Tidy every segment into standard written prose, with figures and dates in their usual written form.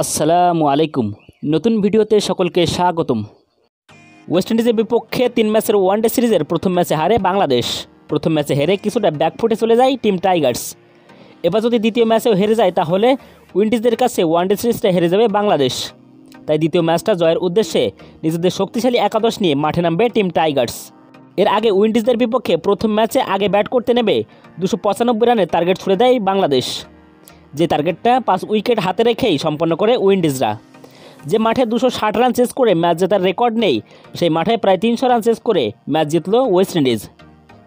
আসসালামু আলাইকুম। নতুন ভিডিওতে সকলকে স্বাগতম। ওয়েস্ট ইন্ডিজের বিপক্ষে 3 ম্যাচের ওয়ানডে সিরিজের প্রথম ম্যাচে হারে বাংলাদেশ। প্রথম ম্যাচে হেরে কিছুটা ব্যাকফুটে চলে যায় টিম টাইগার্স। এবার যদি দ্বিতীয় ম্যাচেও হেরে যায় তাহলে উইন্ডিজদের কাছে ওয়ানডে সিরিজটা হেরে যাবে বাংলাদেশ। তাই দ্বিতীয় ম্যাচটা জয়ের উদ্দেশ্যে নিজেদের শক্তিশালী একাদশ নিয়ে মাঠে নামবে টিম টাইগার্স। এর আগে উইন্ডিজদের বিপক্ষে প্রথম ম্যাচে আগে ব্যাট করতে নেমে 295 রানের টার্গেট ছুড়ে দেয় বাংলাদেশ। যে টার্গেটটা 5 উইকেট হাতে রেখেই সম্পন্ন করে উইন্ডিজরা। যে মাঠে 260 রান চেস করে ম্যাচ জেতার রেকর্ড নেই, সেই মাঠে প্রায় 300 রান চেস করে ম্যাচ জিতল ওয়েস্ট ইন্ডিজ।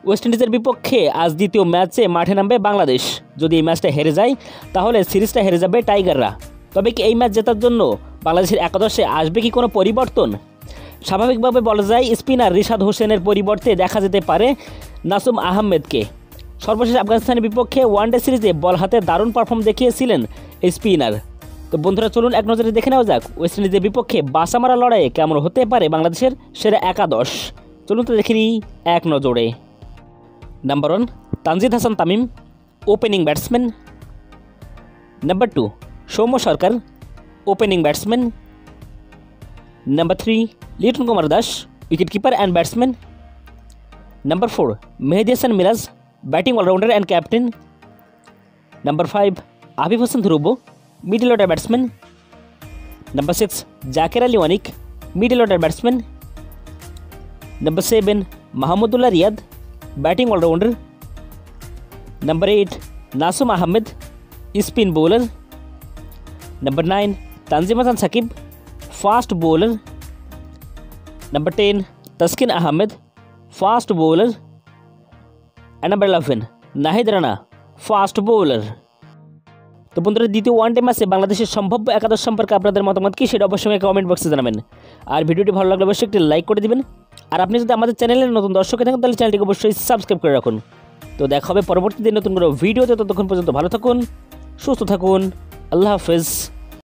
ওয়েস্ট ইন্ডিজের বিপক্ষে আজ দ্বিতীয় ম্যাচে মাঠে নামবে বাংলাদেশ। যদি এই ম্যাচটা হেরে যায় তাহলে সিরিজটা হেরে যাবে টাইগাররা। তবে কি এই ম্যাচ জেতার জন্য বাংলাদেশের একাদশে আসবে কি কোনো পরিবর্তন? স্বাভাবিকভাবে বলা যায় স্পিনার রিশাদ হোসেনের পরিবর্তে দেখা যেতে পারে নাসুম আহমেদকে। সর্বশেষ আফগানিস্তানের বিপক্ষে ওয়ানডে সিরিজে বল হাতে দারুণ পারফর্ম দেখিয়েছিলেন এই স্পিনার। তো বন্ধুরা, চলুন এক নজরে দেখে নেওয়া যাক ওয়েস্ট ইন্ডিজের বিপক্ষে বাসা মারা লড়াইয়ে কেমন হতে পারে বাংলাদেশের সেরা একাদশ। চলুন তো দেখে নিই এক নজরে। Number 1 Tanzid Hasan Tamim, opening batsman. Number 2 Soumya Sarkar, opening batsman. Number 3 Liton Kumar Das, wicket keeper and batsman. Number 4 Mehedi Hasan Miraz, batting allrounder and captain. Number 5 Abib Hossain Dhrubo, middle order batsman. Number 6 Jaker Ali Anik, middle order batsman. Number 7 Mahmudullah Riyad, batting allrounder. Number 8 Nasum Ahmed, spin bowler. Number 9 Tanzim Hasan Sakib, fast bowler. Number 10 Taskin Ahmed, fast bowler. And number 11 Nahid Rana, fast bowler. তো বন্ধুরা, দ্বিতীয় one day ম্যাচে বাংলাদেশের সম্ভাব্য একাদশ সম্পর্কে আপনাদের মতামত কী সেটা অবশ্যই কমেন্ট বক্সে জানাবেন। আর ভিডিওটি ভালো লাগলে অবশ্যই একটি লাইক করে দিবেন। আর আপনি যদি আমাদের চ্যানেলের নতুন দর্শক থাকেন তাহলে চ্যানেলটিকে অবশ্যই সাবস্ক্রাইব করে রাখুন। তো দেখা হবে পরবর্তী দিন নতুন কোনো ভিডিওতে। ততক্ষণ পর্যন্ত ভালো থাকুন, সুস্থ থাকুন। আল্লাহ হাফেজ।